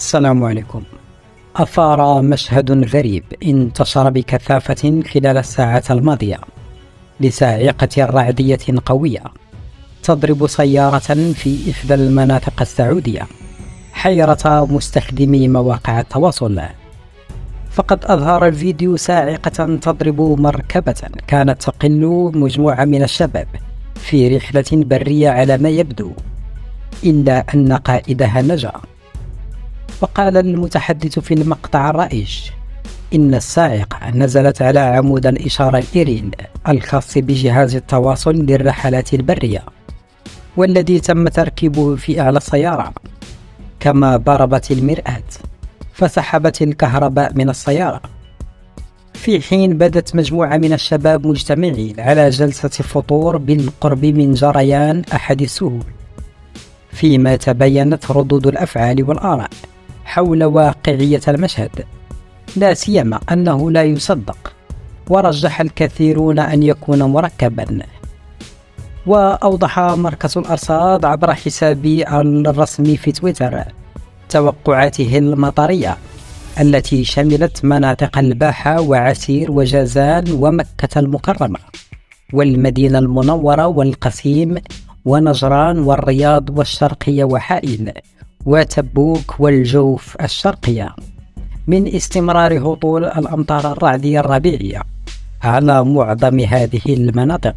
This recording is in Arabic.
السلام عليكم. أثار مشهد غريب انتشر بكثافة خلال الساعات الماضية لصاعقة رعدية قوية تضرب سيارة في إحدى المناطق السعودية، حيرة مستخدمي مواقع التواصل. فقد أظهر الفيديو صاعقة تضرب مركبة كانت تقل مجموعة من الشباب في رحلة برية على ما يبدو، إلا أن قائدها نجا. وقال المتحدث في المقطع الرائج إن الصاعقة نزلت على عمود الإشارة الإيريل الخاص بجهاز التواصل للرحلات البرية، والذي تم تركيبه في أعلى السيارة، كما ضربت المرآة فسحبت الكهرباء من السيارة، في حين بدت مجموعة من الشباب مجتمعين على جلسة فطور بالقرب من جريان أحد السهول، فيما تبينت ردود الأفعال والآراء حول واقعية المشهد، لا سيما أنه لا يصدق، ورجح الكثيرون أن يكون مركبا. وأوضح مركز الأرصاد عبر حسابه الرسمي في تويتر توقعاته المطرية التي شملت مناطق الباحة وعسير وجازان ومكة المكرمة والمدينة المنورة والقصيم ونجران والرياض والشرقية وحائل وتبوك والجوف الشرقية، من استمرار هطول الأمطار الرعدية الربيعية على معظم هذه المناطق.